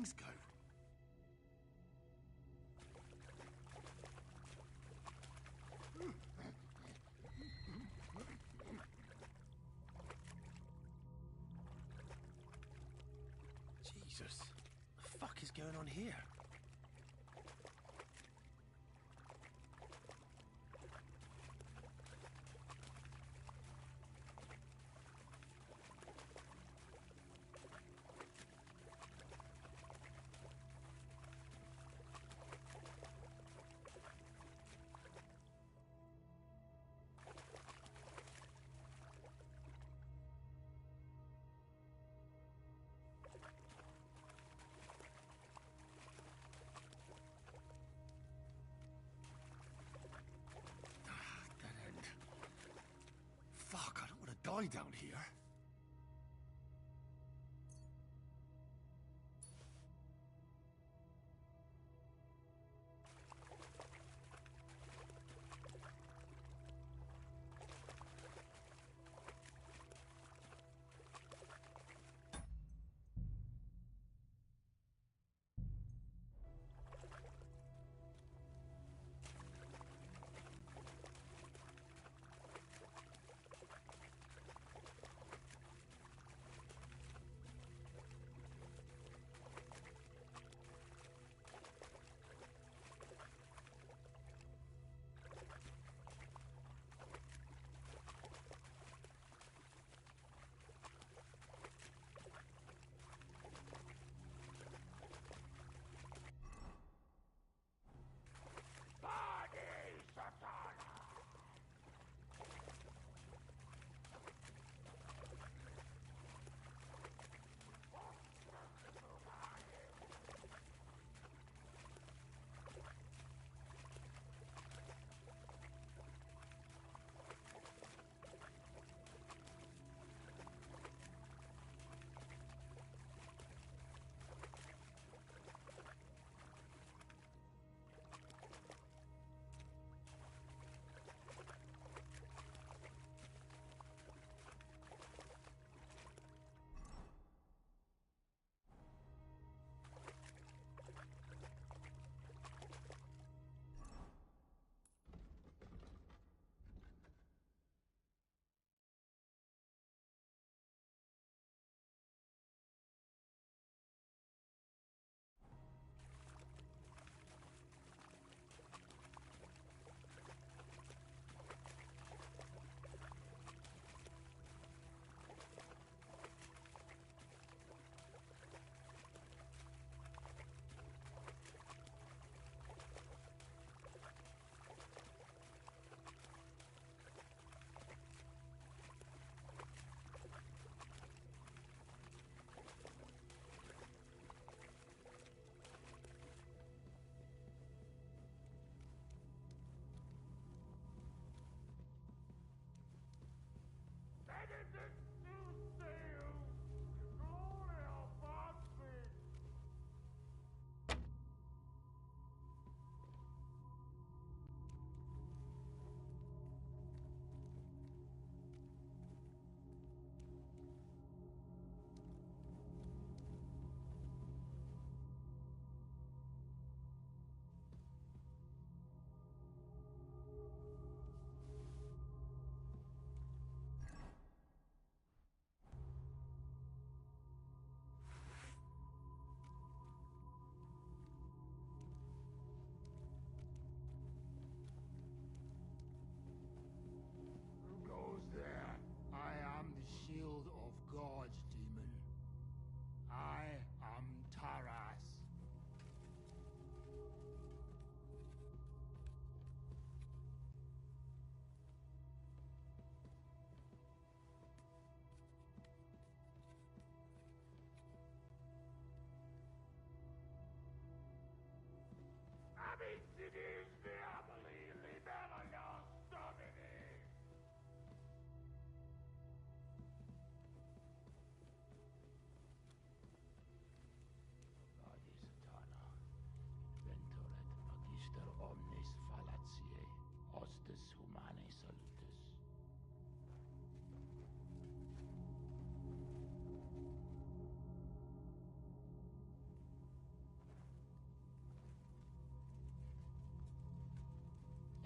things go? Jesus, what the fuck is going on here? Fuck, I don't want to die down here.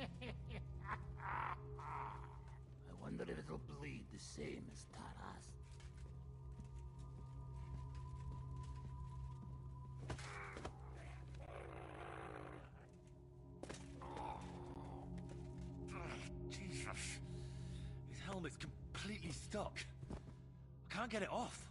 I wonder if it'll bleed the same as Taras. Jesus. His helmet's completely stuck. I can't get it off.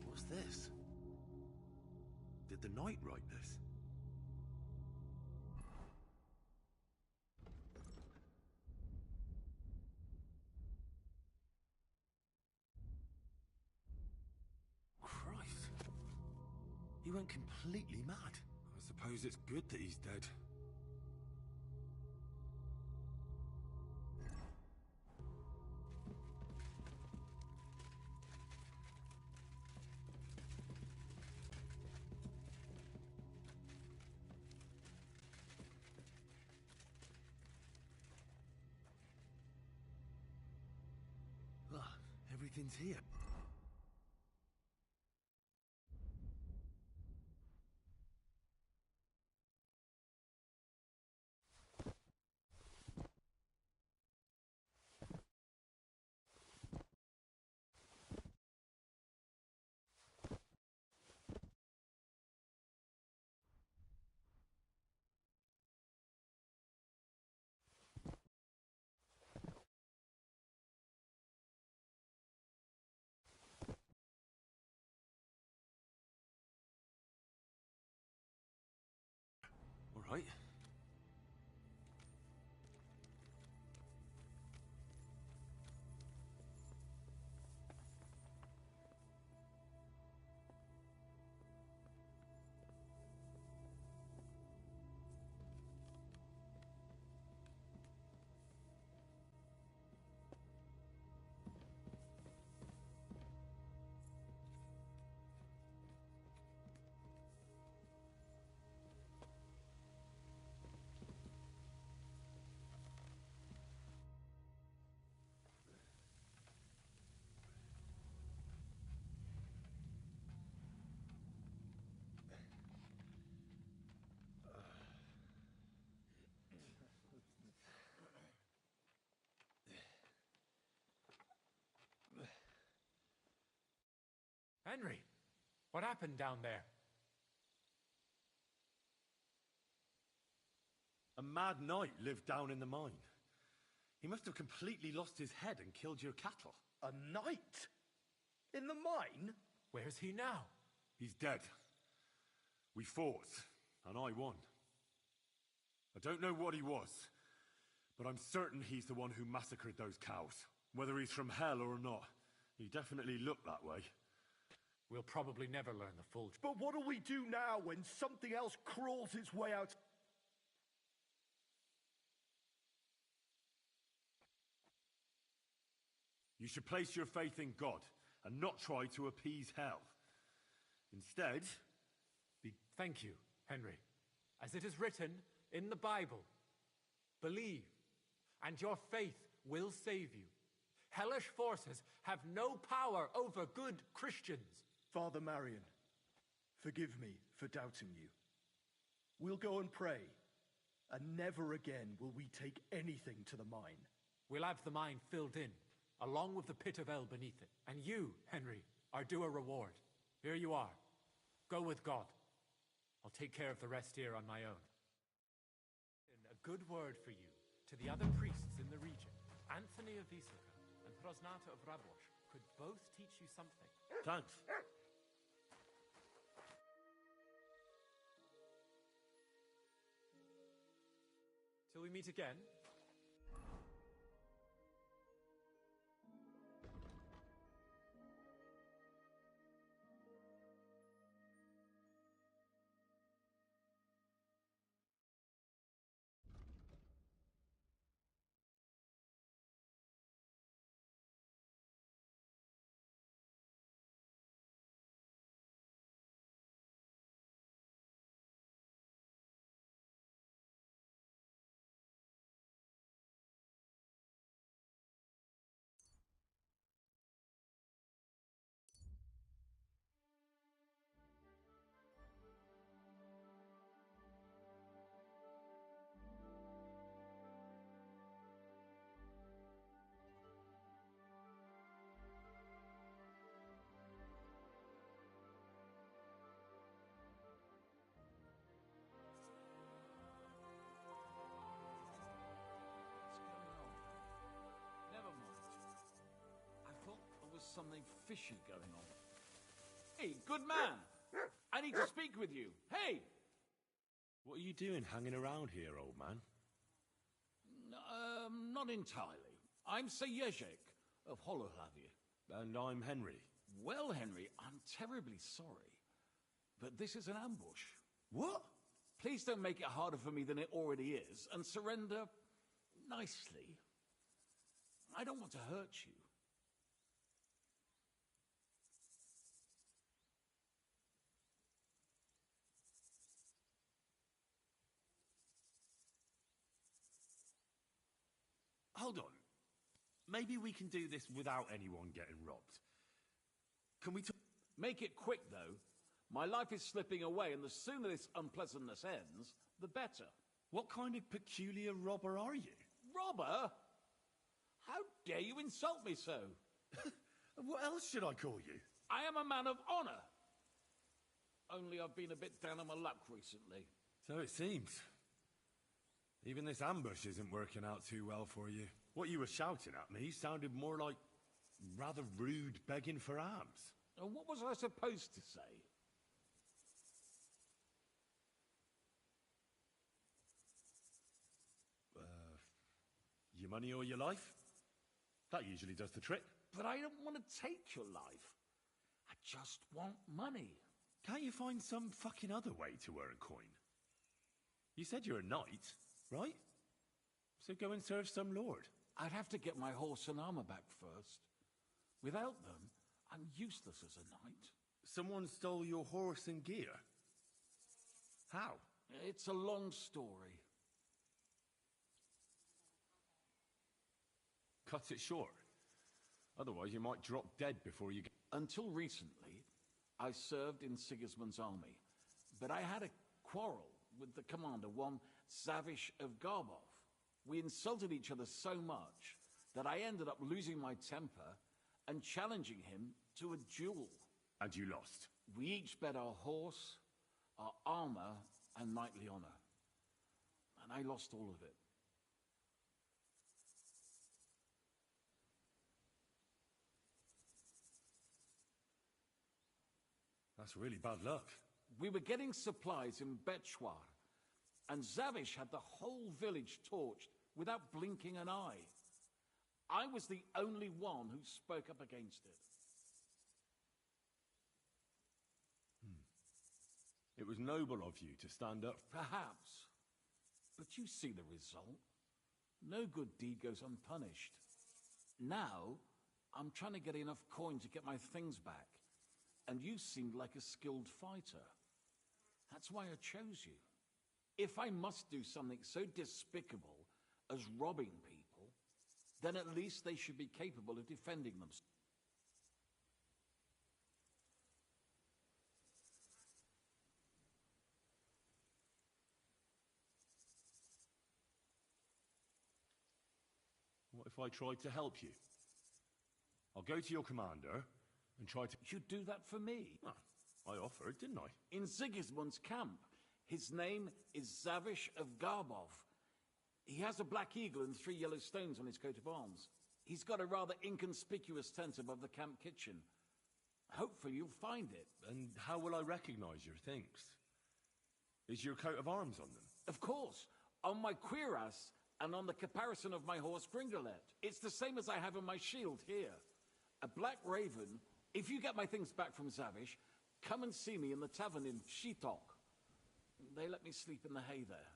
What's this? Did the knight write this? Christ. He went completely mad. I suppose it's good that he's dead. Look, everything's here. All right. Henry, what happened down there? A mad knight lived down in the mine. He must have completely lost his head and killed your cattle. A knight? In the mine? Where's he now? He's dead. We fought, and I won. I don't know what he was, but I'm certain he's the one who massacred those cows. Whether he's from hell or not, he definitely looked that way. We'll probably never learn the full truth. But what do we do now when something else crawls its way out? You should place your faith in God and not try to appease hell. Instead, Thank you, Henry. As it is written in the Bible, believe, and your faith will save you. Hellish forces have no power over good Christians. Father Marion, forgive me for doubting you. We'll go and pray, and never again will we take anything to the mine. We'll have the mine filled in, along with the pit of hell beneath it. And you, Henry, are due a reward. Here you are. Go with God. I'll take care of the rest here on my own. And a good word for you to the other priests in the region, Anthony of Visoka and Prosnata of Rablosh, could both teach you something. Thanks. Till we meet again. Never mind. I thought there was something fishy going on. Hey, good man! I need to speak with you. Hey! What are you doing hanging around here, old man? Not entirely. I'm Sir Jezek of Holohlavie. And I'm Henry. Well, Henry, I'm terribly sorry, but this is an ambush. What? Please don't make it harder for me than it already is, and surrender nicely. I don't want to hurt you. Hold on. Maybe we can do this without anyone getting robbed. Can we talk? Make it quick, though. My life is slipping away, and the sooner this unpleasantness ends, the better. What kind of peculiar robber are you? Robber? How dare you insult me so? What else should I call you? I am a man of honor. Only I've been a bit down on my luck recently. So it seems. Even this ambush isn't working out too well for you. What you were shouting at me sounded more like rather rude begging for alms. And what was I supposed to say? Your money or your life? That usually does the trick. But I don't want to take your life. I just want money. Can't you find some fucking other way to earn coin? You said you're a knight, right? So go and serve some lord. I'd have to get my horse and armor back first. Without them, I'm useless as a knight. Someone stole your horse and gear? How? It's a long story. Cut it short. Otherwise you might drop dead before you get... Until recently, I served in Sigismund's army, but I had a quarrel with the commander, one Zavish of Garbov. We insulted each other so much that I ended up losing my temper and challenging him to a duel. And you lost? We each bet our horse, our armor, and knightly honor. And I lost all of it. That's really bad luck. We were getting supplies in Betchwar, and Zavish had the whole village torched without blinking an eye. I was the only one who spoke up against it. It was noble of you to stand up. Perhaps. But you see the result. No good deed goes unpunished. Now, I'm trying to get enough coin to get my things back. And you seemed like a skilled fighter. That's why I chose you. If I must do something so despicable as robbing people, then at least they should be capable of defending themselves. What if I tried to help you? I'll go to your commander and try to... You'd do that for me. Ah, I offered, didn't I? In Sigismund's camp. His name is Zavish of Garbov. He has a black eagle and 3 yellow stones on his coat of arms. He's got a rather inconspicuous tent above the camp kitchen. Hopefully you'll find it. And how will I recognize your things? Is your coat of arms on them? Of course, on my cuirass and on the caparison of my horse Gringolet. It's the same as I have on my shield here. A black raven. If you get my things back from Zavish, come and see me in the tavern in Shitok. They let me sleep in the hay there.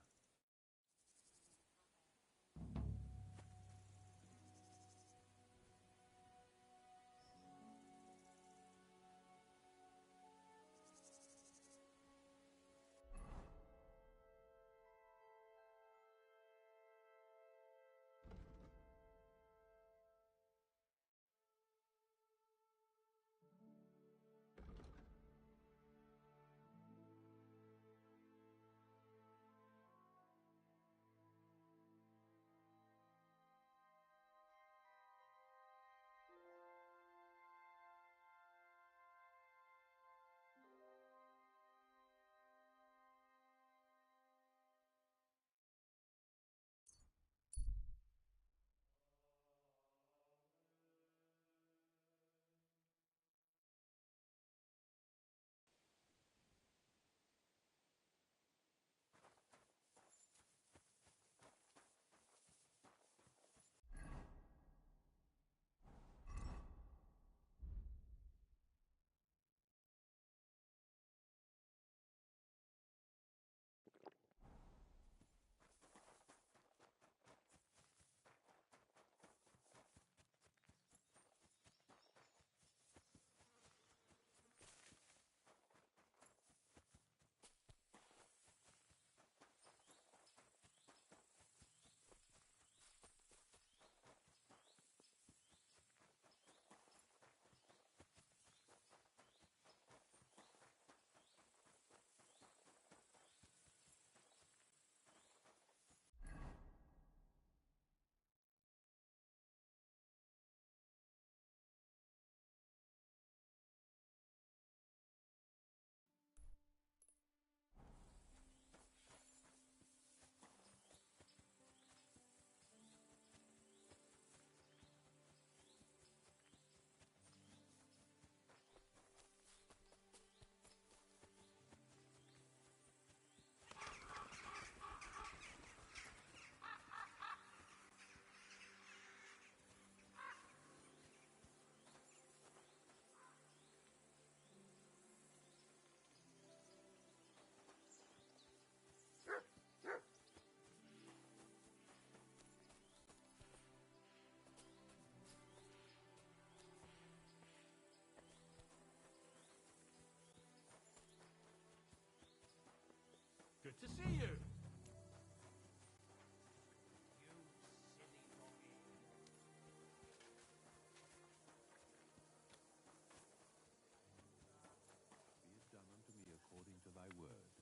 Good to see you. Be it done unto me according to thy word.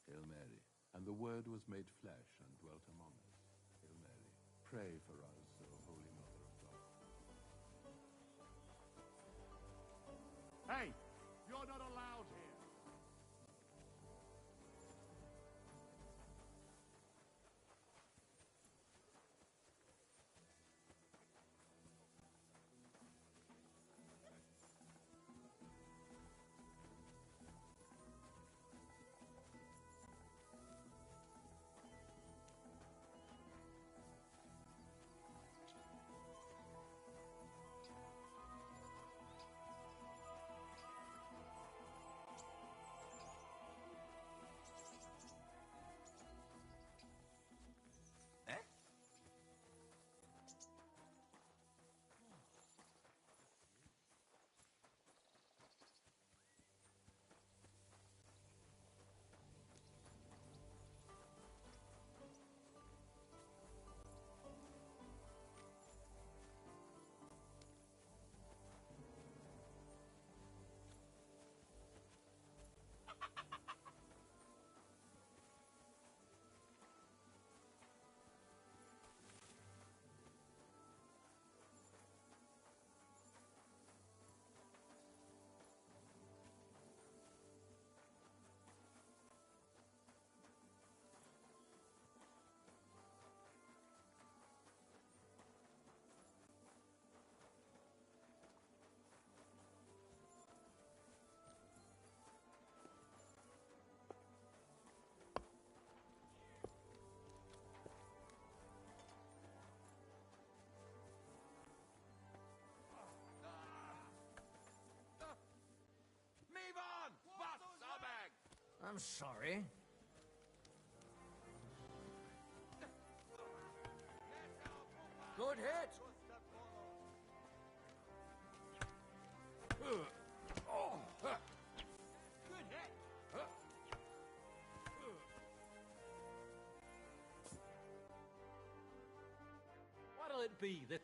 Hail Mary. And the word was made flesh and dwelt among us. Hail Mary. Pray for us, O Holy Mother of God. Hey! You're not allowed here! I'm sorry. Good hit! Good hit! What'll it be that...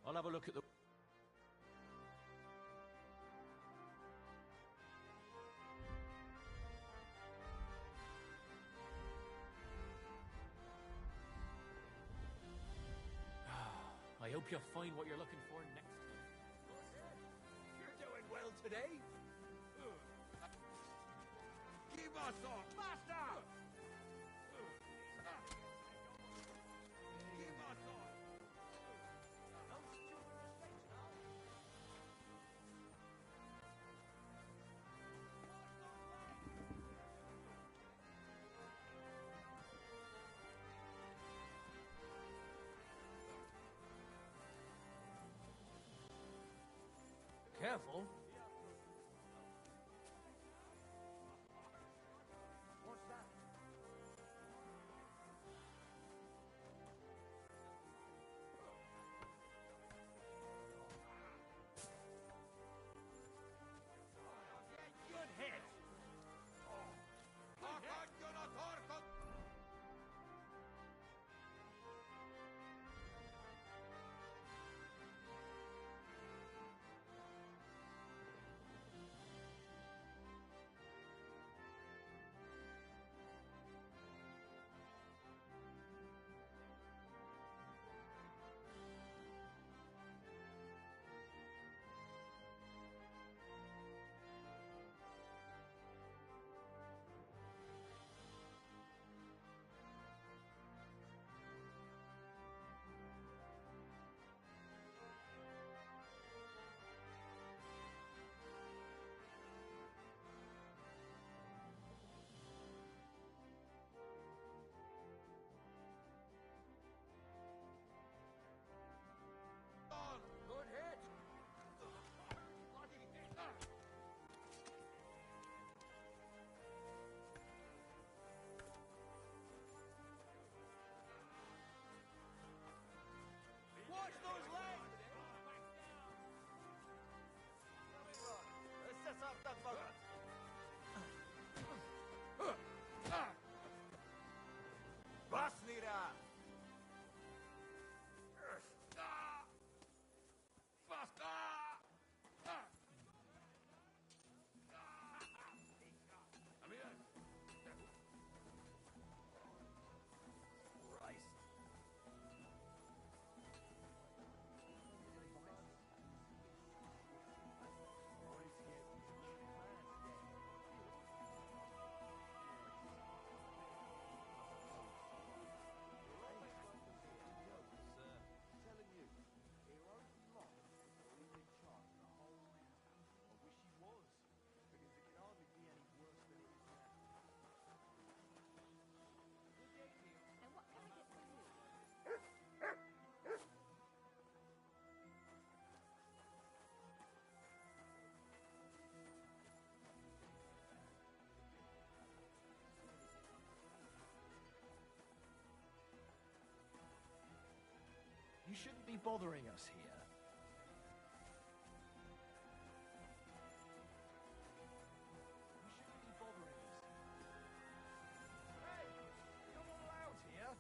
I'll have a look at the... I hope you'll find what you're looking for next time. You're doing well today. Give us up! Faster! Give us up! Careful. Good hit! Good hit! Watch those legs! Let's up that bugger! Basnira! And what can I get for you? You shouldn't be bothering us here. You shouldn't be bothering us. Hey! You're not allowed here!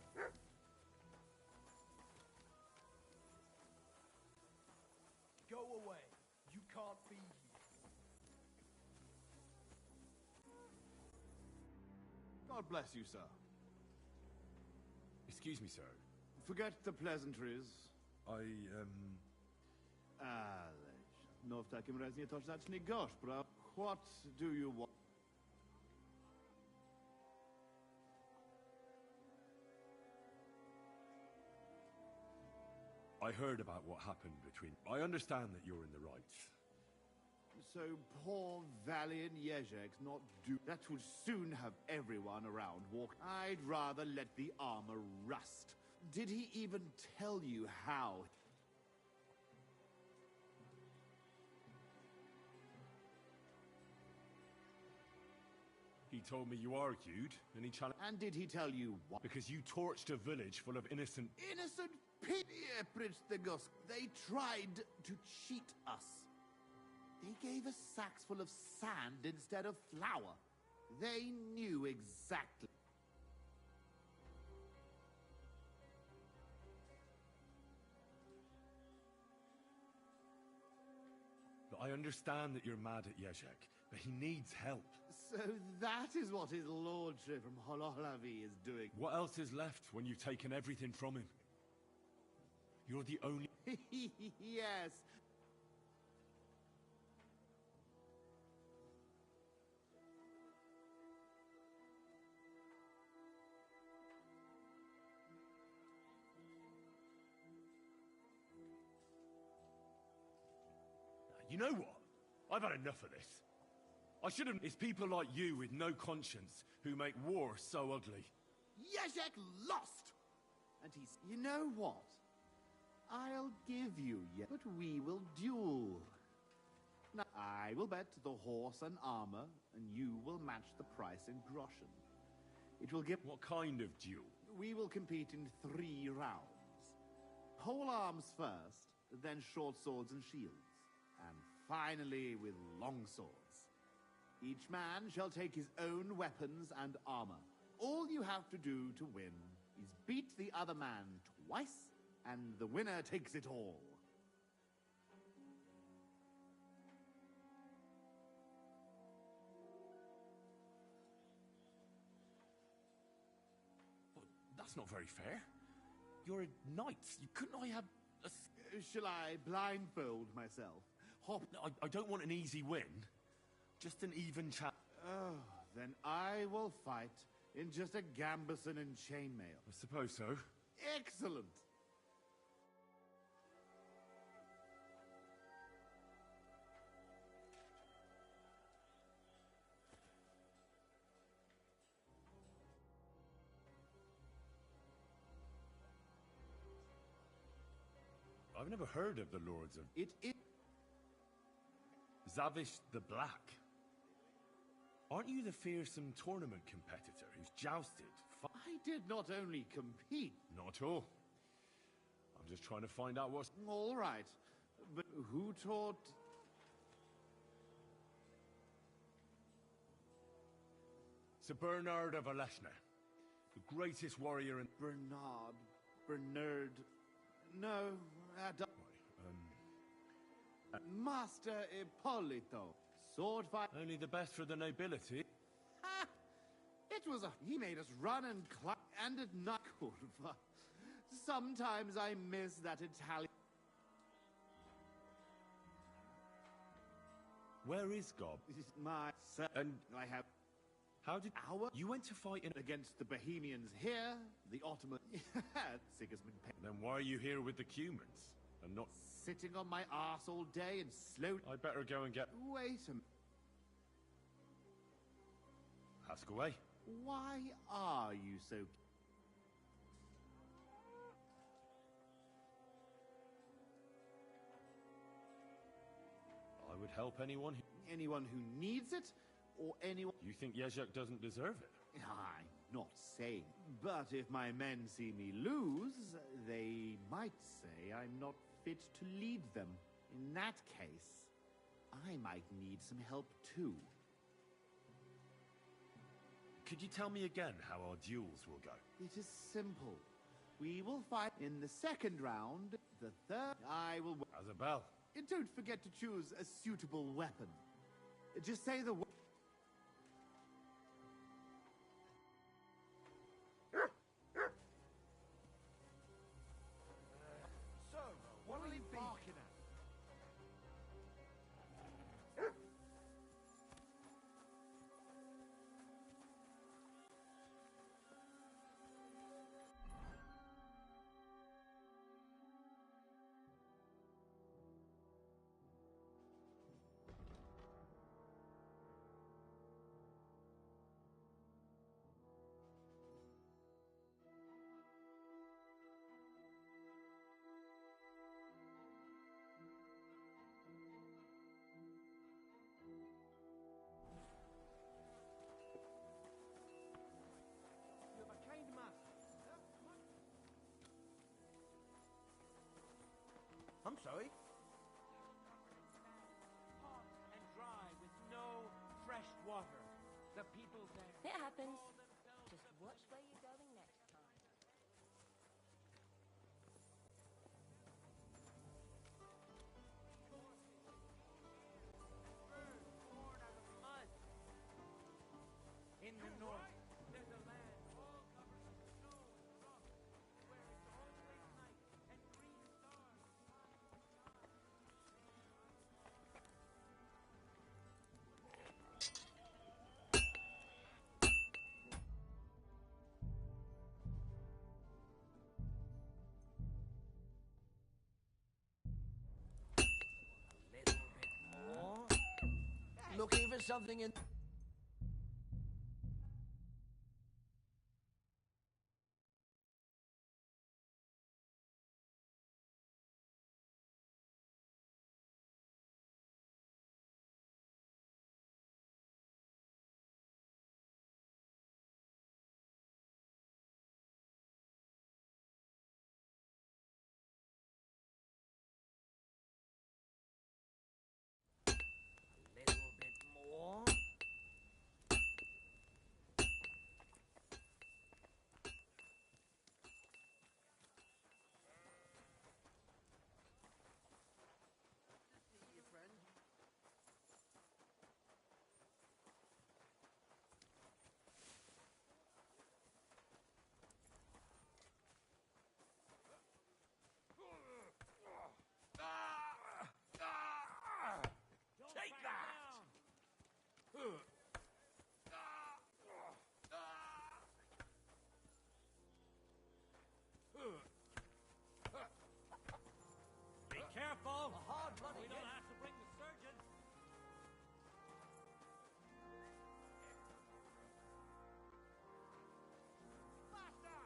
Go away. You can't be here. God bless you, sir. Excuse me, sir. Forget the pleasantries. Ależ, no w takim razie to zacznij gorzej, prawda? What do you want? I heard about what happened between... I understand that you're in the right. So poor valiant Yezhek's not do... That would soon have everyone around walk. I'd rather let the armor rust. Did he even tell you how? He told me you argued, and he challenged... And did he tell you what? Because you torched a village full of innocent... Innocent people! They tried to cheat us. They gave us sacks full of sand instead of flour. They knew exactly. I understand that you're mad at Yezhek, but he needs help. So that is what his lordship from Hololavi is doing. What else is left when you've taken everything from him? You're the only... Yes. You know what? I've had enough of this. I shouldn't... It's people like you with no conscience who make war so ugly. Yezhek lost! And he's... You know what? I'll give you but we will duel. Now, I will bet the horse and armor, and you will match the price in groschen. It will give... What kind of duel? We will compete in 3 rounds. Pole arms first, then short swords and shields. And finally with long swords. Each man shall take his own weapons and armor. All you have to do to win is beat the other man twice, and the winner takes it all. Well, that's not very fair. You're a knight. Couldn't I have a... Shall I blindfold myself? Hop. No, I don't want an easy win. Just an even chat. Oh, then I will fight in just a gambeson and chainmail. I suppose so. Excellent. I've never heard of the Lords of... It is... Zavish the Black. Aren't you the fearsome tournament competitor who's jousted? I did not only compete. Not at all. I'm just trying to find out what's... All right. But who taught... Sir Bernard of Aleshna, the greatest warrior in... Bernard... No, Master Ippolito. Sword fight... Only the best for the nobility. Ha! It was a... He made us run and climb, and at night... Sometimes I miss that Italian... Where is Gob? My... And I have... How did... You went to fight in... Against the Bohemians here, the Ottoman... Sigismund... Then why are you here with the Cumans? And not... Sitting on my arse all day and slowly... I better go and get... Wait a minute. Ask away. Why are you so... I would help anyone who... Anyone who needs it, or anyone... You think Yezhek doesn't deserve it? I'm not saying. But if my men see me lose, they might say I'm not fit to lead them. In that case, I might need some help too. Could you tell me again how our duels will go? It is simple. We will fight in the second round. The third, I will... Azabel. And don't forget to choose a suitable weapon. Just say the word. So, what are you barking at? sorry? Hot and dry with no fresh water. The people there. It happens. Just watch where you're going next time. Born out of mud. In the north, there's a land all covered with snow and frost, where it's always night and green stars. Little bit more. Looking for something in... Little bit more. See you, friend. Don't Take back that! down. Be careful. A hard bloody We don't hit. have to bring the surgeon. Faster!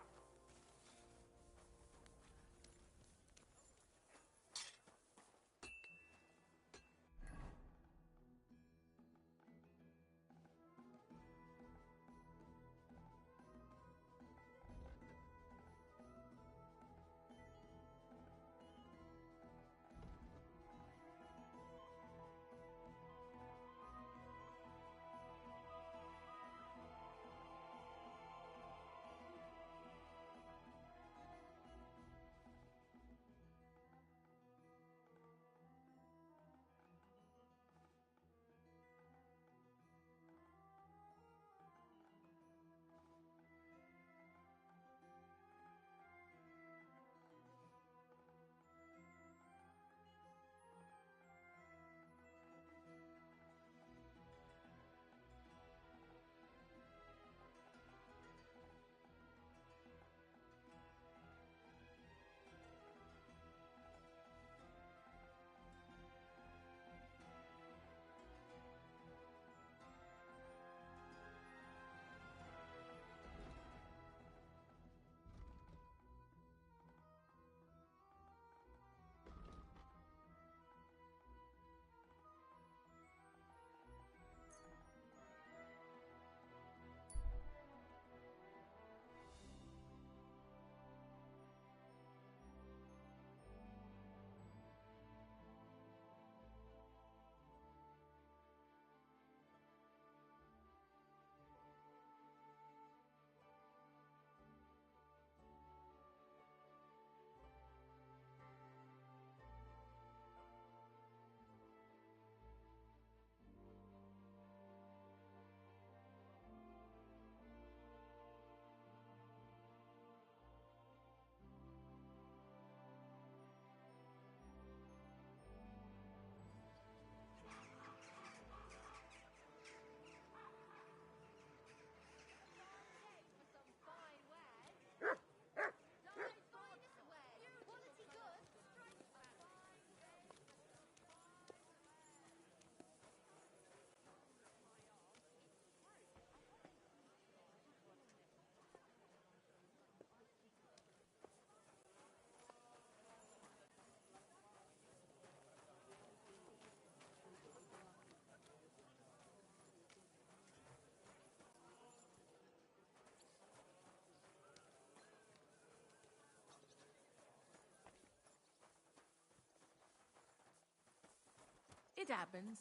It happens.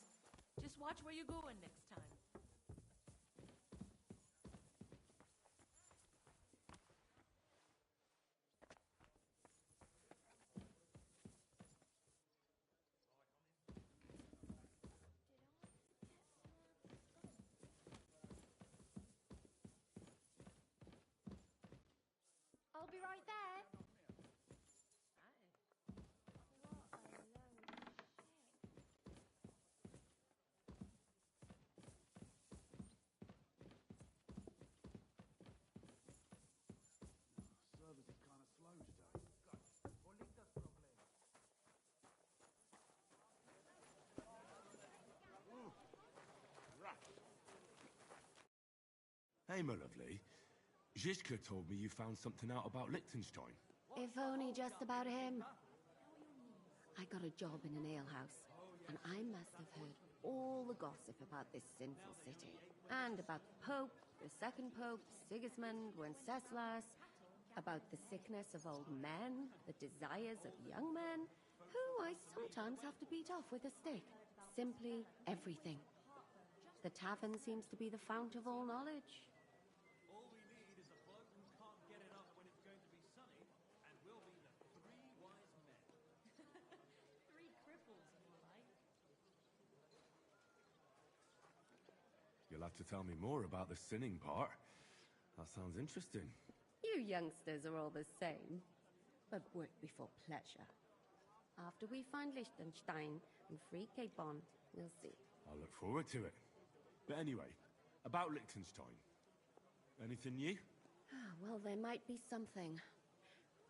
Just watch where you're going next time. I'll be right there. Service is kind of slow today. Hey, my lovely. Zizka told me you found something out about Liechtenstein. If only just about him. I got a job in an alehouse, and I must have heard all the gossip about this sinful city. And about the Pope, the second Pope, Sigismund, Wenceslas, about the sickness of old men, the desires of young men, who I sometimes have to beat off with a stick. Simply everything. The tavern seems to be the fount of all knowledge. All we need is a bloke who can't get it up when it's going to be sunny, and we'll be the three wise men. Three cripples, more like. You'll have to tell me more about the sinning part. That sounds interesting. You youngsters are all the same, but work before pleasure. After we find Liechtenstein and free Cape Bon, we'll see. I look forward to it. But anyway, about Liechtenstein. Anything new? Well, there might be something.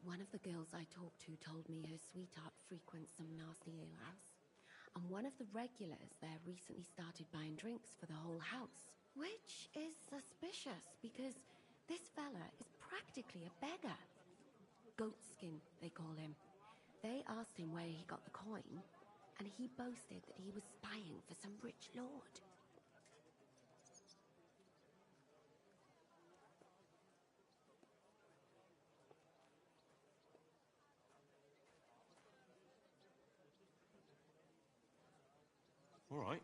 One of the girls I talked to told me her sweetheart frequents some nasty alehouse. And one of the regulars there recently started buying drinks for the whole house. Which is suspicious, because this fella is practically a beggar. Goatskin, they call him. They asked him where he got the coin, and he boasted that he was spying for some rich lord. All right.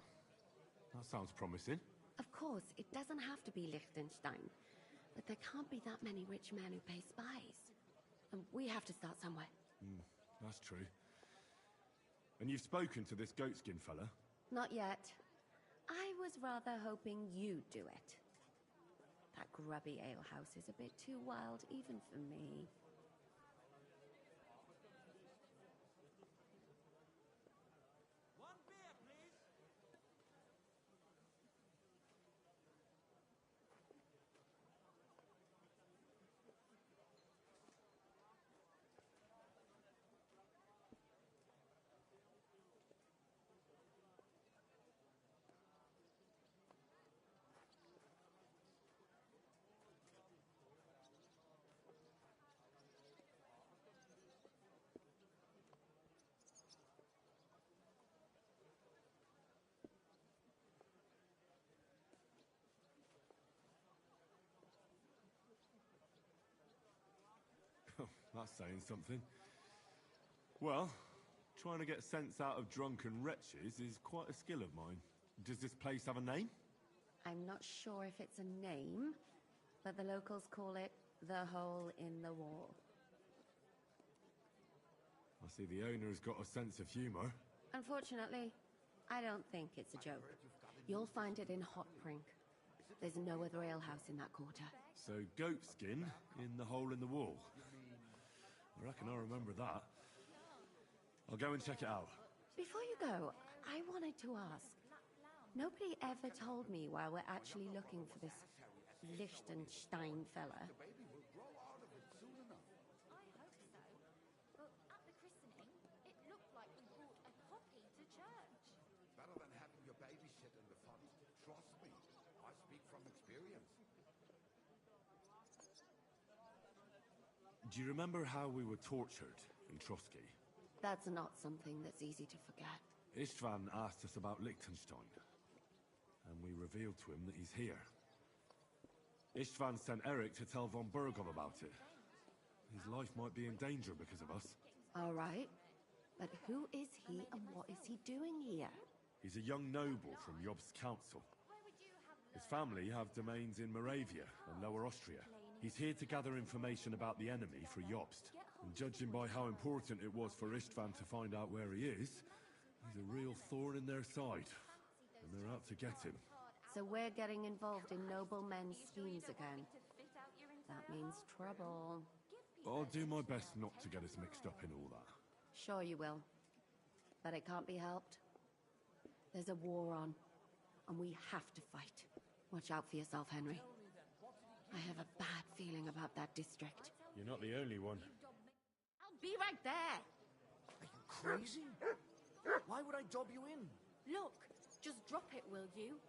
That sounds promising. Of course, it doesn't have to be Liechtenstein, but there can't be that many rich men who pay spies. And we have to start somewhere. That's true. And you've spoken to this goatskin fella? Not yet. I was rather hoping you'd do it. That grubby alehouse is a bit too wild even for me. One beer, please. That's saying something. Well, trying to get sense out of drunken wretches is quite a skill of mine. Does this place have a name? I'm not sure if it's a name, but the locals call it the Hole in the Wall. I see the owner's got a sense of humor. Unfortunately, I don't think it's a joke. You'll find it in Hot Prink. There's no other alehouse in that quarter. So, goatskin in the hole in the wall. I reckon I remember that. I'll go and check it out. Before you go, I wanted to ask. Nobody ever told me why we're actually looking for this Liechtenstein fella. I hope so. But at the christening, it looked like we brought a poppy to church. Better than having your baby sit in the font. Trust me, I speak from experience. Do you remember how we were tortured in Trotsky? That's not something that's easy to forget. Istvan asked us about Liechtenstein, and we revealed to him that he's here. Istvan sent Eric to tell von Burgov about it. His life might be in danger because of us. All right. But who is he and what is he doing here? He's a young noble from Jobst's council. His family have domains in Moravia and Lower Austria. He's here to gather information about the enemy for Jobst. And judging by how important it was for Istvan to find out where he is, he's a real thorn in their side. And they're out to get him. So we're getting involved in noble men's schemes again. That means trouble. I'll do my best not to get us mixed up in all that. Sure you will. But it can't be helped. There's a war on, and we have to fight. Watch out for yourself, Henry. I have a bad feeling about that district. You're not the only one. I'll be right there! Are you crazy? Why would I dob you in? Look, just drop it, will you?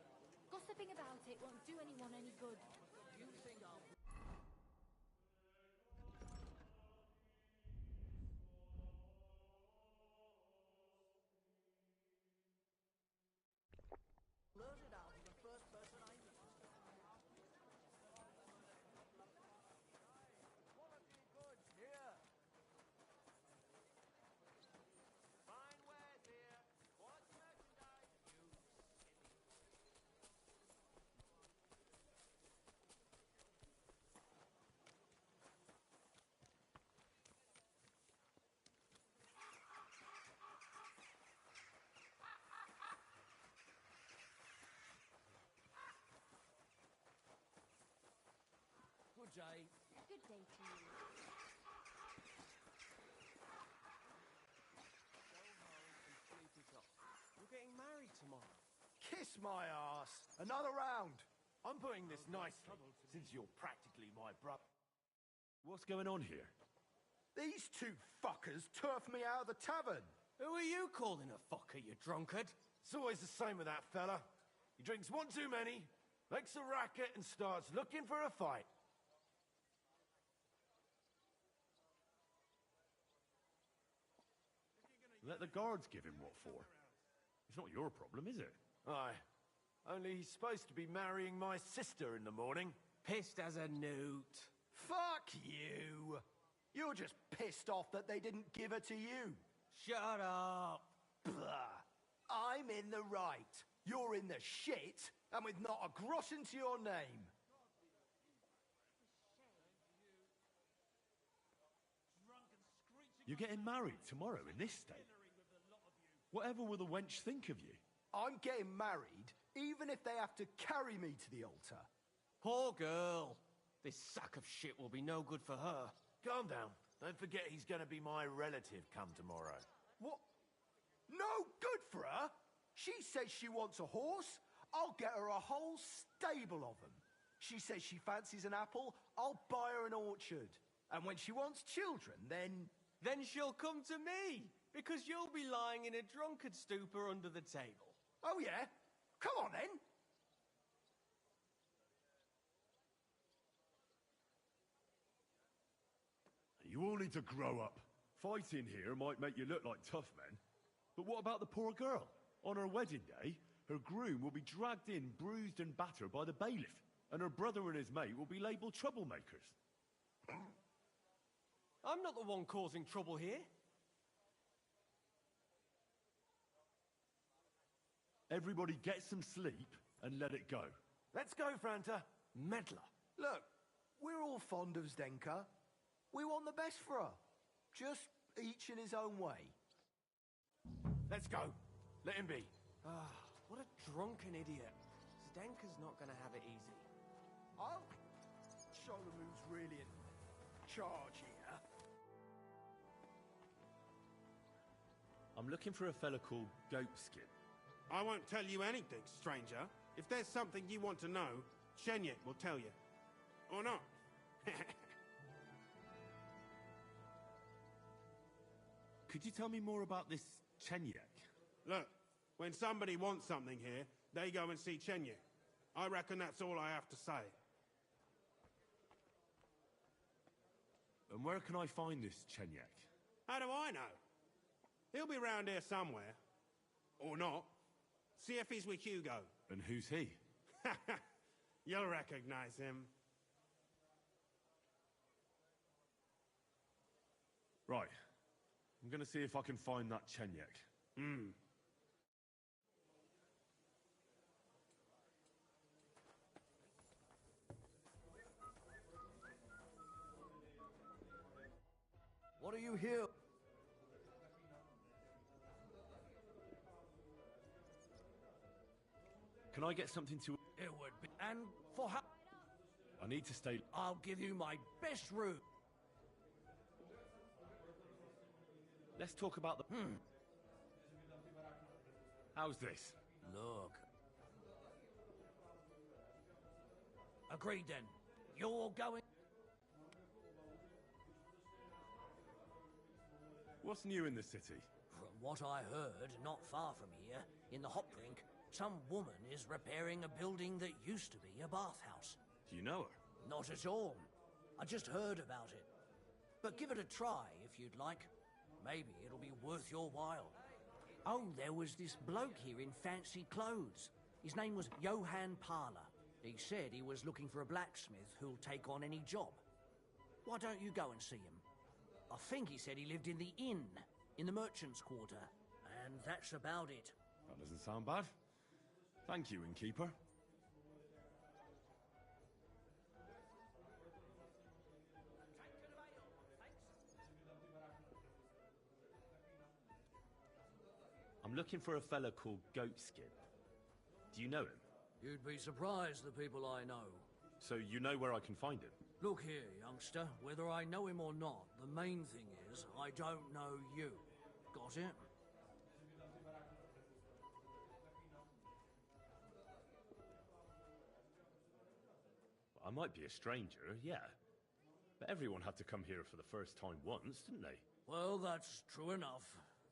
Gossiping about it won't do anyone any good. You think I'll... blurt it out to the first person I meet. Quality goods here. Fine wares here. Quality merchandise. You Good day. Good day to you. Go home and sleep it off. You're getting married tomorrow. Kiss my ass! Another round! I'm putting this nicely, since you're practically my brother. What's going on here? These two fuckers turfed me out of the tavern! Who are you calling a fucker, you drunkard? It's always the same with that fella. He drinks one too many, makes a racket, and starts looking for a fight. Let the guards give him what for. It's not your problem, is it? Aye. Only he's supposed to be marrying my sister in the morning. Pissed as a newt. Fuck you! You're just pissed off that they didn't give her to you. Shut up. Blah. I'm in the right. You're in the shit, and with not a groschen to your name. You're getting married tomorrow in this state? Whatever will the wench think of you? I'm getting married, even if they have to carry me to the altar. Poor girl. This sack of shit will be no good for her. Calm down. Don't forget he's going to be my relative come tomorrow. What? No good for her? She says she wants a horse. I'll get her a whole stable of them. She says she fancies an apple. I'll buy her an orchard. And when she wants children, then... Then she'll come to me, because you'll be lying in a drunkard stupor under the table. Oh, yeah? Come on, then. You all need to grow up. Fighting here might make you look like tough men. But what about the poor girl? On her wedding day, her groom will be dragged in, bruised and battered by the bailiff. And her brother and his mate will be labelled troublemakers. I'm not the one causing trouble here. Everybody get some sleep and let it go. Let's go, Franta. Meddler. Look, we're all fond of Zdenka. We want the best for her. Just each in his own way. Let's go. Let him be. Ah, what a drunken idiot. Zdenka's not going to have it easy. I'll show them who's really in charge here. I'm looking for a fella called Goatskin. I won't tell you anything, stranger. If there's something you want to know, Shenyet will tell you. Or not. Could you tell me more about this Chenyek? Look, when somebody wants something here, they go and see Chenyek. I reckon that's all I have to say. And where can I find this Chenyek? How do I know? He'll be round here somewhere. Or not. See if he's with Hugo. And who's he? You'll recognize him. Right. I'm gonna see if I can find that Chenyek. What are you here? Can I get something to... It would be... And for how... I need to stay... I'll give you my best room. Let's talk about the... How's this? Look. Agreed then. You're going... What's new in the city? From what I heard, not far from here, in the Hop Drink, some woman is repairing a building that used to be a bathhouse. Do you know her? Not at all. I just heard about it. But give it a try if you'd like. Maybe it'll be worth your while. Oh, there was this bloke here in fancy clothes. His name was Johann Parler. He said he was looking for a blacksmith who'll take on any job. Why don't you go and see him? I think he said he lived in the inn, in the merchant's quarter. And that's about it. That doesn't sound bad. Thank you, innkeeper. I'm looking for a fella called Goatskin. Do you know him? You'd be surprised the people I know. So you know where I can find him? Look here, youngster. Whether I know him or not, the main thing is I don't know you. Got it? I might be a stranger, yeah. But everyone had to come here for the first time once, didn't they? Well, that's true enough.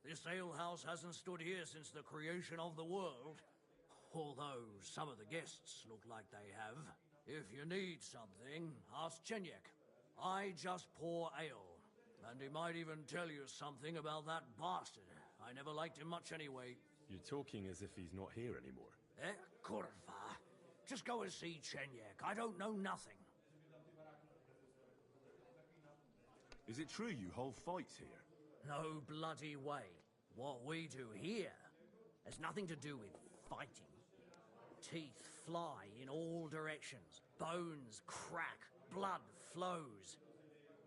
This alehouse hasn't stood here since the creation of the world. Although some of the guests look like they have. If you need something, ask Chenyek. I just pour ale. And he might even tell you something about that bastard. I never liked him much anyway. You're talking as if he's not here anymore. Kurva. Just go and see Chenyek. I don't know nothing. Is it true you hold fights here? No bloody way. What we do here has nothing to do with fighting. Teeth fly in all directions. Bones crack. Blood flows.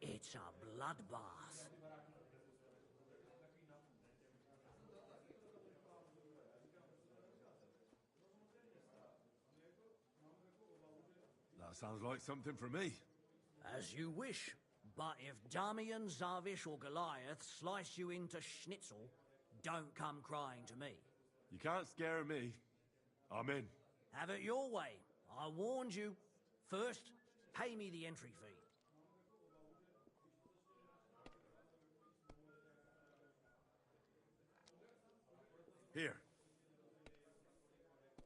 It's a bloodbath. That sounds like something for me. As you wish. But if Damian, Zavish or Goliath slice you into schnitzel, don't come crying to me. You can't scare me. I'm in. Have it your way. I warned you. First, pay me the entry fee. Here.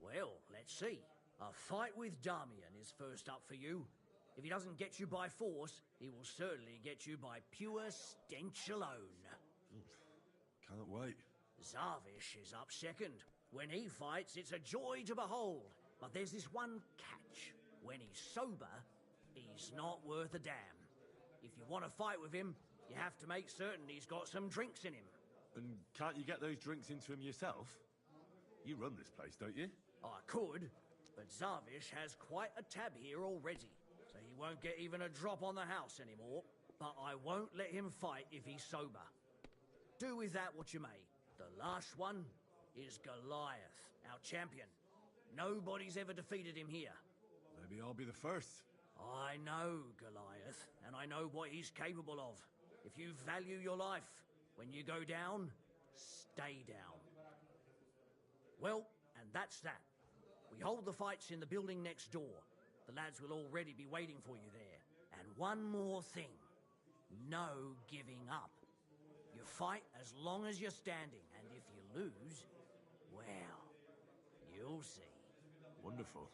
Well, let's see. A fight with Damian is first up for you. If he doesn't get you by force, he will certainly get you by pure stench alone. Can't wait. Zavish is up second. When he fights, it's a joy to behold. But there's this one catch. When he's sober, he's not worth a damn. If you want to fight with him, you have to make certain he's got some drinks in him. And can't you get those drinks into him yourself? You run this place, don't you? I could, but Zavish has quite a tab here already. So he won't get even a drop on the house anymore. But I won't let him fight if he's sober. Do with that what you may. The last one is Goliath, our champion. Nobody's ever defeated him here. Maybe I'll be the first. I know Goliath, and I know what he's capable of. If you value your life, when you go down, stay down. Well, and that's that. We hold the fights in the building next door. The lads will already be waiting for you there. And one more thing. No giving up. You fight as long as you're standing, and if you lose, well, you'll see. Wonderful.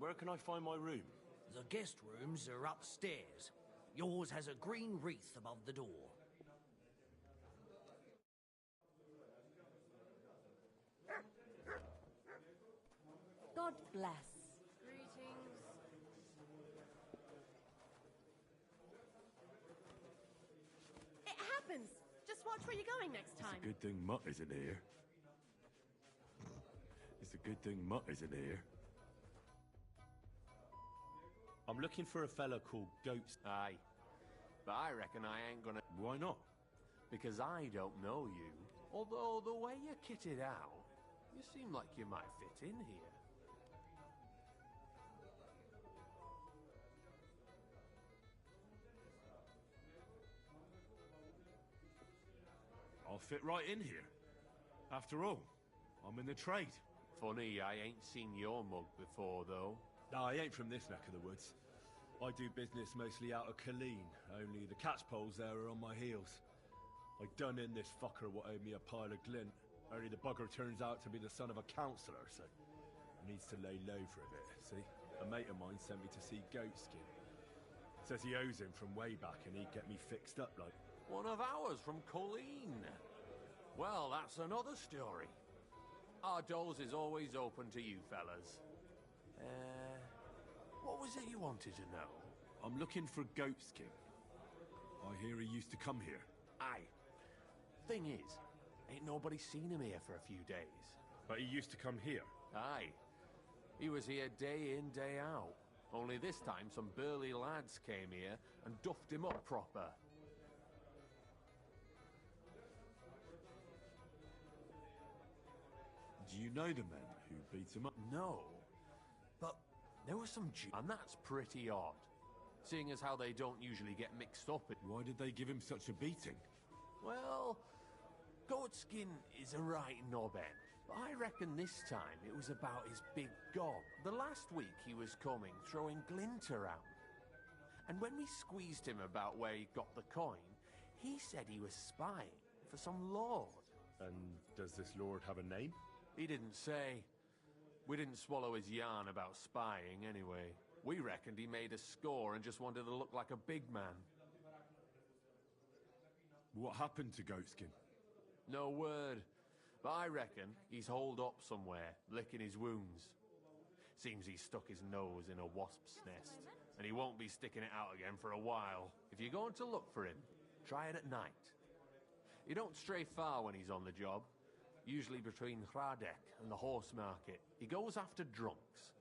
where can I find my room? The guest rooms are upstairs. Yours has a green wreath above the door. God bless. Greetings. It happens. Just watch where you're going next time. It's a good thing Mutt isn't here. It's a good thing Mutt isn't here. I'm looking for a fella called Goats. Aye. But I reckon I ain't gonna... Why not? Because I don't know you. Although the way you're kitted out, you seem like you might fit in here. I'll fit right in here. After all, I'm in the trade. Funny, I ain't seen your mug before, though. No, I ain't from this neck of the woods. I do business mostly out of Colleen, only the catchpoles there are on my heels. I done in this fucker what owed me a pile of glint, only the bugger turns out to be the son of a councillor, so he needs to lay low for a bit, see? A mate of mine sent me to see Goatskin. Says he owes him from way back and he'd get me fixed up like... One of ours from Colleen. Well, that's another story. Our doors is always open to you fellas. What was it you wanted to know? I'm looking for Goatskin. I hear he used to come here. Aye. Thing is, ain't nobody seen him here for a few days. But he used to come here? Aye. He was here day in, day out. Only this time some burly lads came here and duffed him up proper. Do you know the men who beat him up? No. But there was some and that's pretty odd. Seeing as how they don't usually get mixed up in... Why did they give him such a beating? Well, Goatskin is a right knobhead. But I reckon this time it was about his big gob. The last week he was coming, throwing glint around. And when we squeezed him about where he got the coin, he said he was spying for some lord. And does this lord have a name? He didn't say. We didn't swallow his yarn about spying anyway. We reckoned he made a score and just wanted to look like a big man. What happened to Goatskin? No word. But I reckon he's holed up somewhere, licking his wounds. Seems he's stuck his nose in a wasp's nest, and he won't be sticking it out again for a while. If you're going to look for him, try it at night. You don't stray far when he's on the job. Usually between Hradek and the horse market. He goes after drunks.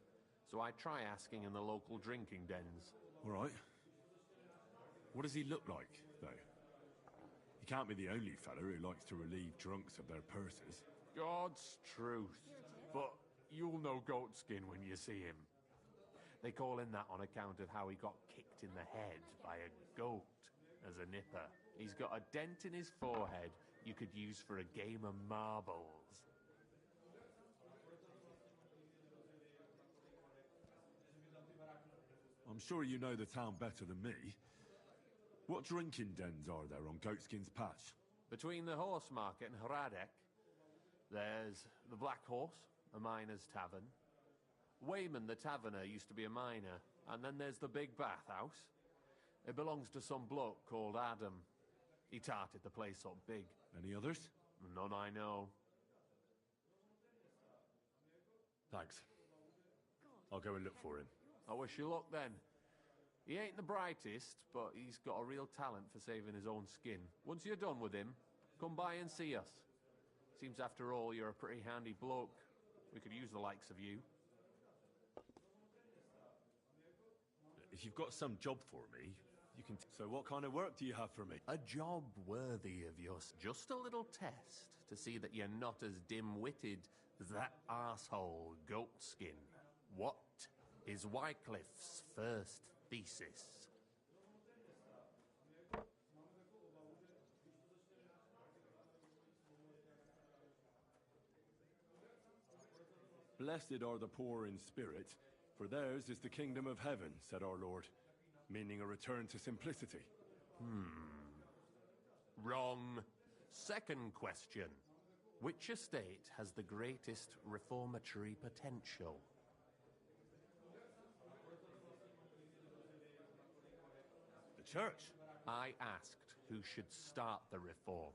So I try asking in the local drinking dens. All right. What does he look like, though? He can't be the only fella who likes to relieve drunks of their purses. God's truth. But you'll know Goatskin when you see him. They call him that on account of how he got kicked in the head by a goat as a nipper. He's got a dent in his forehead you could use for a game of marbles. I'm sure you know the town better than me. What drinking dens are there on Goatskin's Patch? Between the horse market and Hradek, there's the Black Horse, a miner's tavern. Wayman the taverner used to be a miner, and then there's the Big Bathhouse. It belongs to some bloke called Adam. He tarted the place up big. Any others? None I know. Thanks. I'll go and look for him. I wish you luck then. He ain't the brightest, but he's got a real talent for saving his own skin. Once you're done with him, come by and see us. Seems after all you're a pretty handy bloke. We could use the likes of you. If you've got some job for me, you can... So what kind of work do you have for me? A job worthy of yours. Just a little test to see that you're not as dim-witted as that arsehole Goatskin. What is Wycliffe's first thesis? Blessed are the poor in spirit, for theirs is the kingdom of heaven, said our Lord, meaning a return to simplicity. Wrong. Second question. Which estate has the greatest reformatory potential? church. I asked who should start the reform,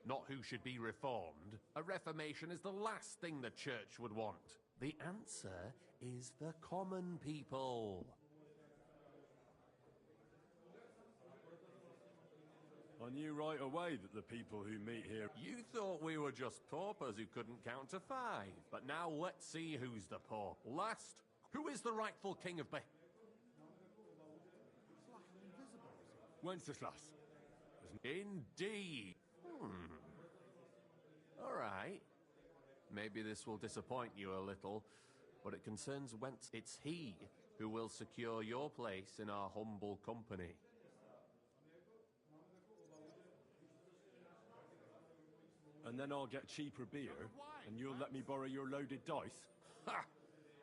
not who should be reformed. A reformation is the last thing the church would want. The answer is the common people. I knew right away that the people who meet here... You thought we were just paupers who couldn't count to 5. But now let's see who's the paup. Last, who is the rightful king of Wenceslas. Indeed. All right. Maybe this will disappoint you a little, but it concerns Wentz. It's he who will secure your place in our humble company. And then I'll get cheaper beer, and you'll let me borrow your loaded dice? Ha!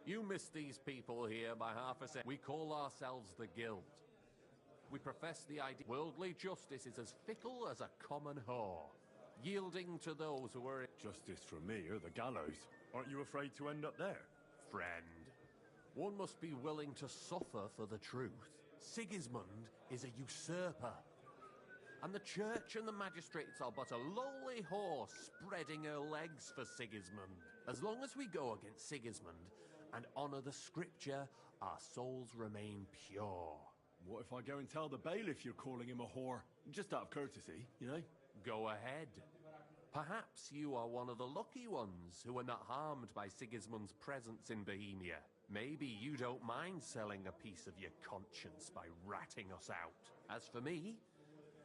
You missed these people here by half a second. We call ourselves the Guild. We profess the idea worldly justice is as fickle as a common whore, yielding to those who are... Justice for me or the gallows? Aren't you afraid to end up there? Friend, one must be willing to suffer for the truth. Sigismund is a usurper. And the church and the magistrates are but a lowly horse spreading her legs for Sigismund. As long as we go against Sigismund and honour the scripture, our souls remain pure. What if I go and tell the bailiff you're calling him a whore? Just out of courtesy, you know? Go ahead. Perhaps you are one of the lucky ones who are not harmed by Sigismund's presence in Bohemia. Maybe you don't mind selling a piece of your conscience by ratting us out. As for me,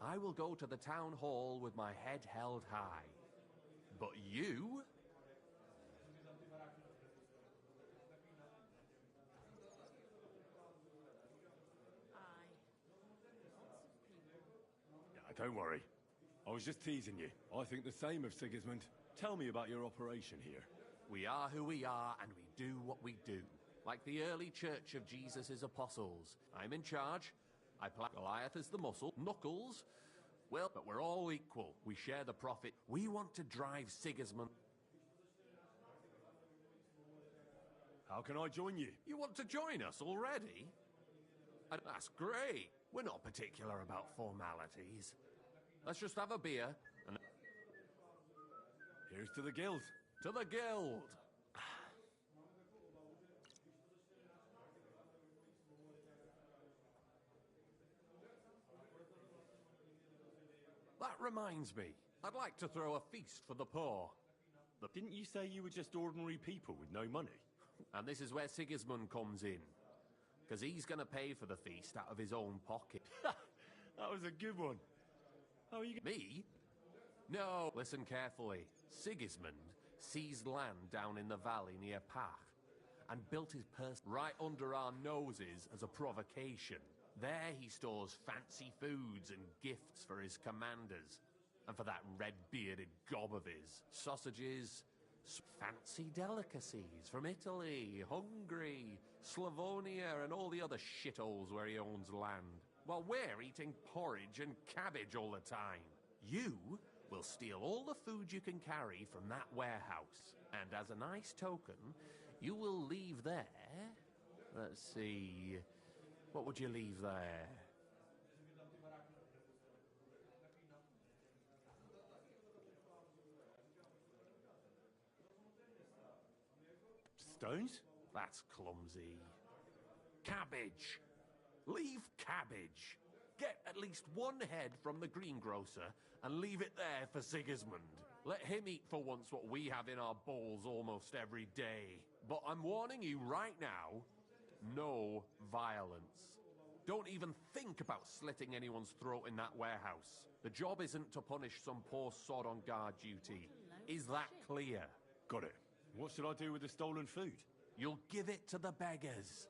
I will go to the town hall with my head held high. But you? Don't worry. I was just teasing you. I think the same of Sigismund. Tell me about your operation here. We are who we are, and we do what we do. Like the early church of Jesus' apostles. I'm in charge. I play Goliath as the muscle. Knuckles? Well, but we're all equal. We share the profit. We want to drive Sigismund. How can I join you? You want to join us already? That's great. We're not particular about formalities. Let's just have a beer and... Here's to the Guild. To the Guild! That reminds me. I'd like to throw a feast for the poor. Didn't you say you were just ordinary people with no money? And this is where Sigismund comes in. Because he's going to pay for the feast out of his own pocket. That was a good one. How are you... Me? No. Listen carefully. Sigismund seized land down in the valley near Pach and built his purse right under our noses as a provocation. There he stores fancy foods and gifts for his commanders. And for that red-bearded gob of his, sausages, fancy delicacies from Italy, Hungary, Slavonia, and all the other shitholes where he owns land. While we're eating porridge and cabbage all the time. You will steal all the food you can carry from that warehouse. And as a nice token, you will leave there... Let's see... What would you leave there? Stones? That's clumsy. Cabbage. Leave cabbage. Get at least one head from the greengrocer and leave it there for Sigismund. Let him eat for once what we have in our bowls almost every day. But I'm warning you right now, no violence. Don't even think about slitting anyone's throat in that warehouse. The job isn't to punish some poor sod on guard duty. Is that clear? Got it. What should I do with the stolen food? You'll give it to the beggars.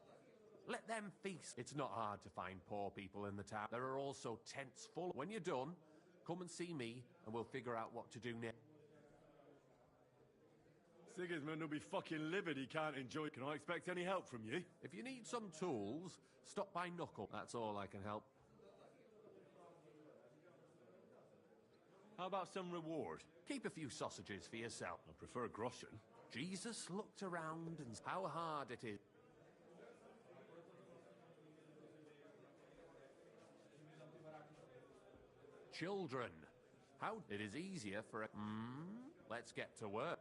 Let them feast. It's not hard to find poor people in the town. There are also tents full. When you're done, come and see me and we'll figure out what to do next. Sigismund will be fucking livid he can't enjoy. Can I expect any help from you? If you need some tools, stop by Knuckle. That's all I can help. How about some reward? Keep a few sausages for yourself. I prefer groschen. Jesus looked around and how hard it is. children. How it is easier for a... Let's get to work.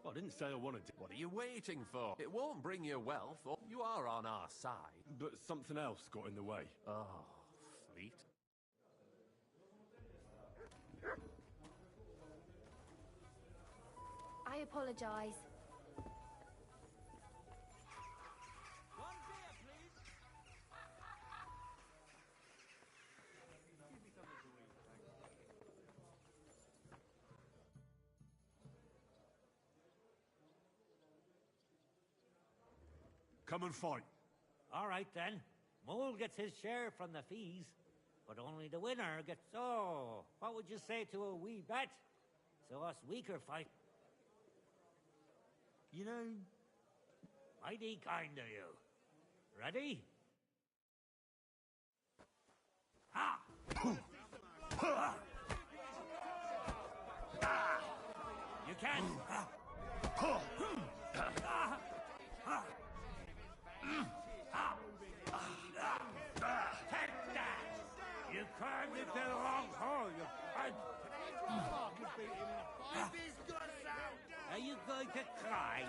Well, I didn't say I wanted to. What are you waiting for? It won't bring you wealth, or you are on our side. But something else got in the way. Oh, fleet. I apologize. Come and fight. All right, then. Mole gets his share from the fees, but only the winner gets... Oh, what would you say to a wee bet? So us weaker fight... You know, mighty kind of you. Ready? Ha! You can. Take that! You can't get that long hole, you cunt! Are you going to cry?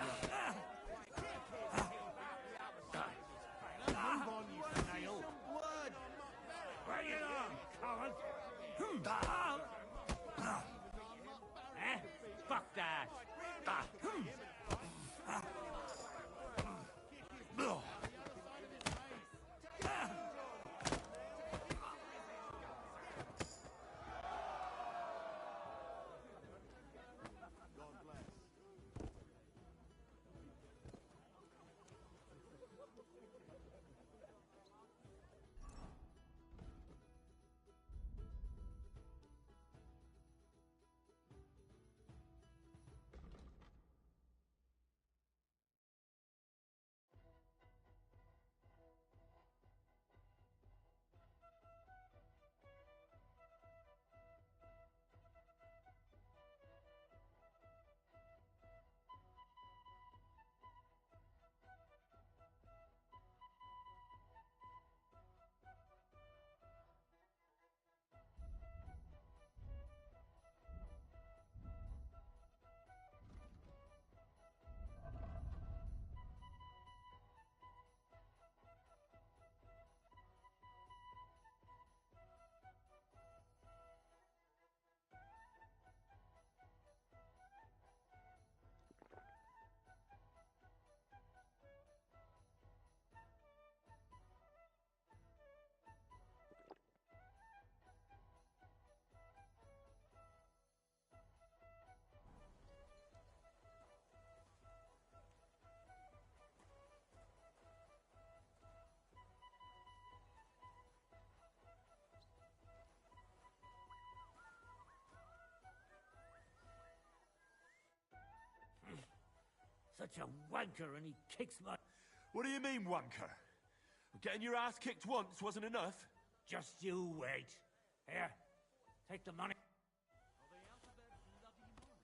Move on, you snail! Blood! Bring it on, coward! Eh? Fuck that! Such a wanker, and he kicks my... What do you mean, wanker? Getting your ass kicked once wasn't enough? Just you wait. Here, take the money.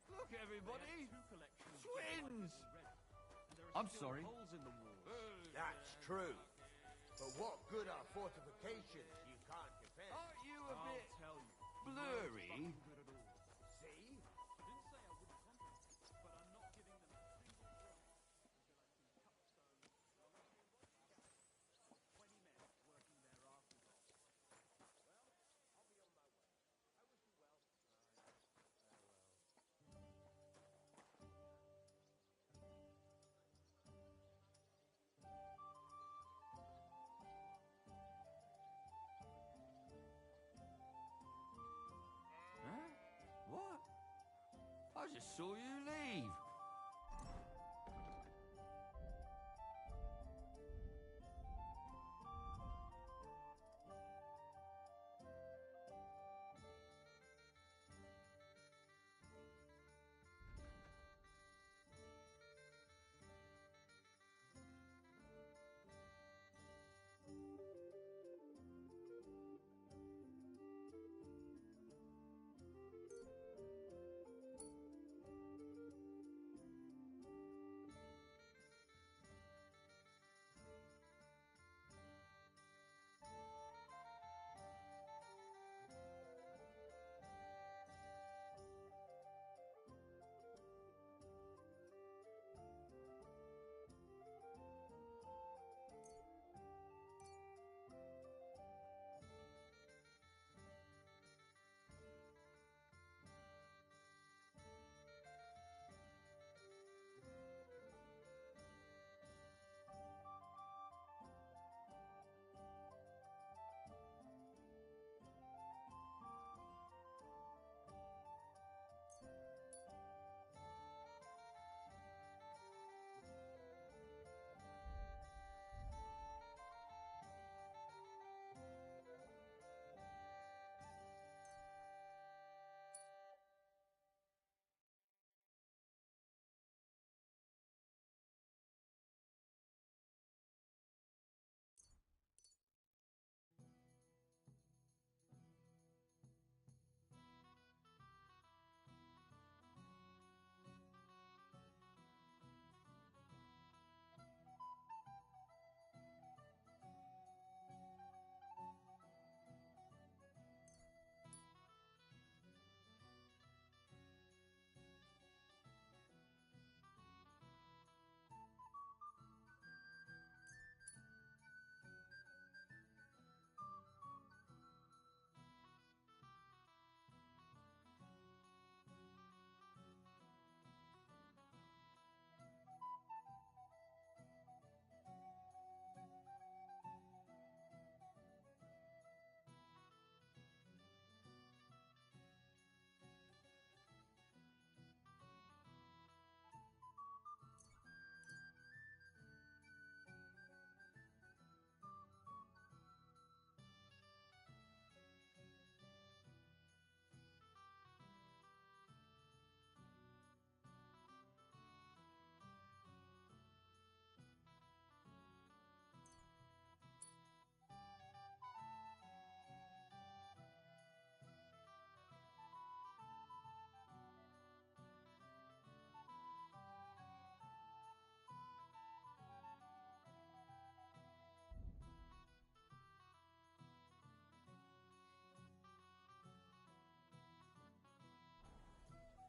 Look, everybody! Twins! I'm sorry. That's true. But what good are fortifications you can't defend? Aren't you a bit blurry? See? What? I just saw you leave.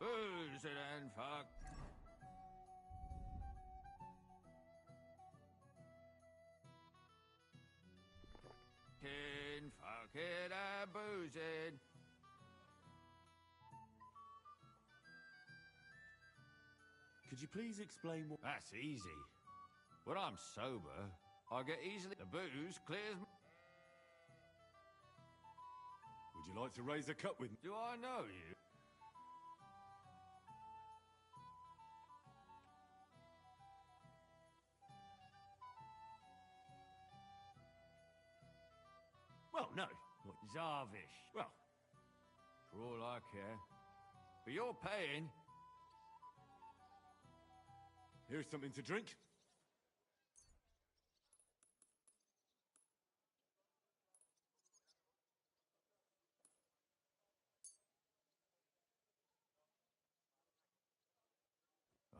Booze it and fuck. Fuck it and boozing. Could you please explain what... That's easy. When I'm sober, I get easily... The booze clears me. Would you like to raise a cup with me? Do I know you? Well, no. Zarvish. Well, for all I care. But you're paying. Here's something to drink.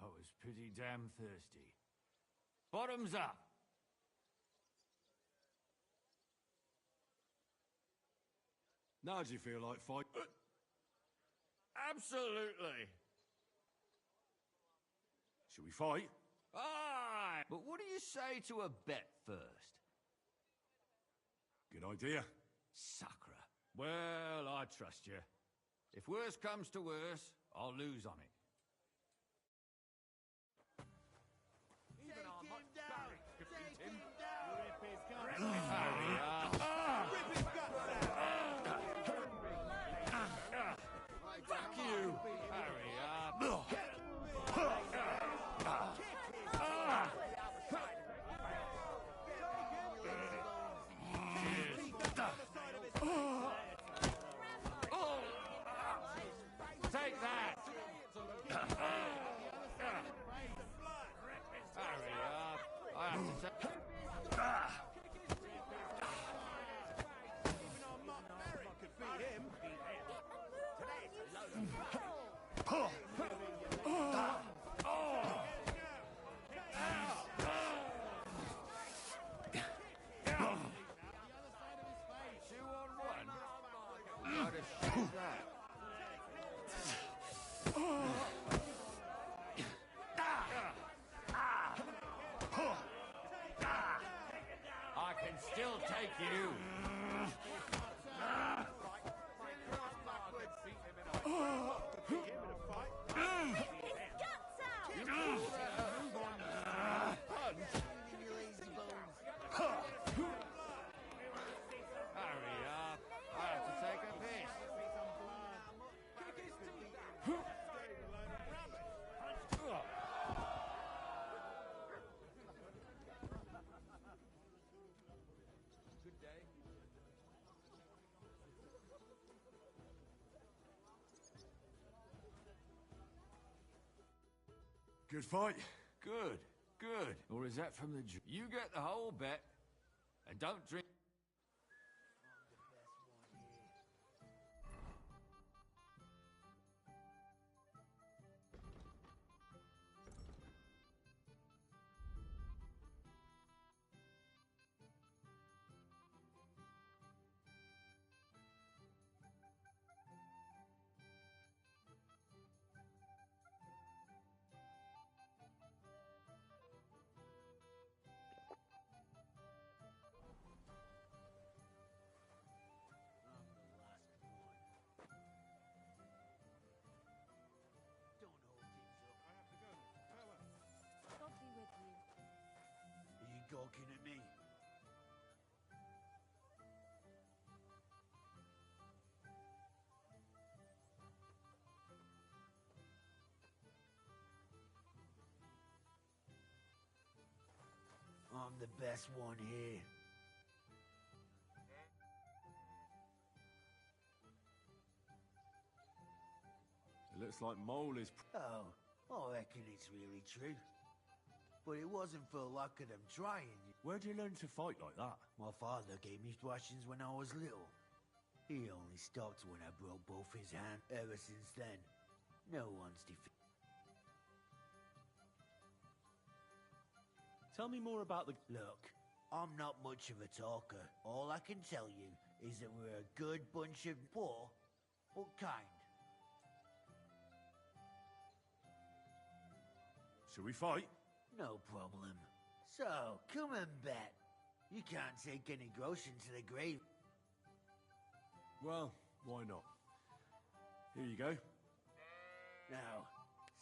I was pretty damn thirsty. Bottoms up. Now do you feel like fight? Absolutely. Should we fight? Aye! But what do you say to a bet first? Good idea. Sacre. Well, I trust you. If worse comes to worse, I'll lose on it. Even our much barracks defeat him. Rip his guts Hurry up. Rip his guts out. Fuck you. Hurry up. Take that! Hurry up! I have to say... I can still take you. Hurry up. I have to take a piss. Good day. Good fight. Good, good. Or is that from the... You get the whole bet, and don't drink... God be with you. Are you gawking at me? I'm the best one here. It looks like Mole is... Oh, I reckon it's really true. But it wasn't for luck of them trying. Where'd you learn to fight like that? My father gave me thrashings when I was little. He only stopped when I broke both his hands. Ever since then, no one's defeated. Tell me more about the... Look, I'm not much of a talker. All I can tell you is that we're a good bunch of poor, but kind. Shall we fight? No problem. So, come and bet. You can't take any groschen to the grave. Well, why not? Here you go. Now,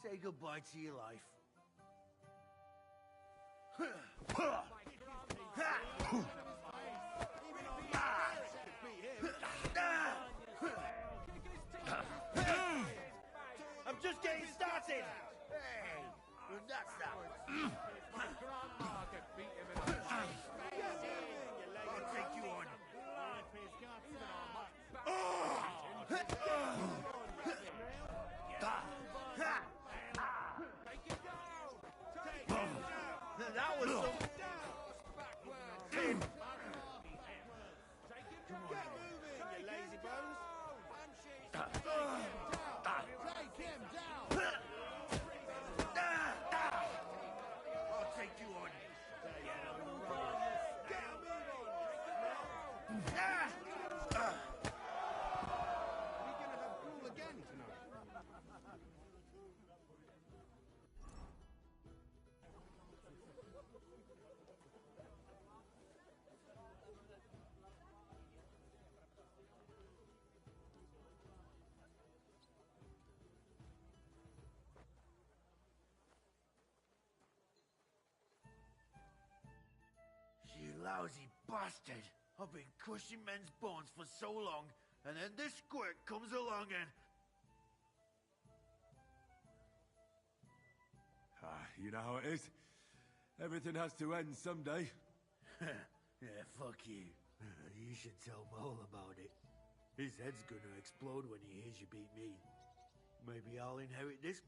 say goodbye to your life. I'm just getting started! Hey, well, that's that. I'll take you on. That was some... I'll take you on. You lousy bastard! I've been crushing men's bones for so long, and then this squirt comes along and... You know how it is. Everything has to end someday. Yeah, fuck you. You should tell Mole about it. His head's gonna explode when he hears you beat me. Maybe I'll inherit this...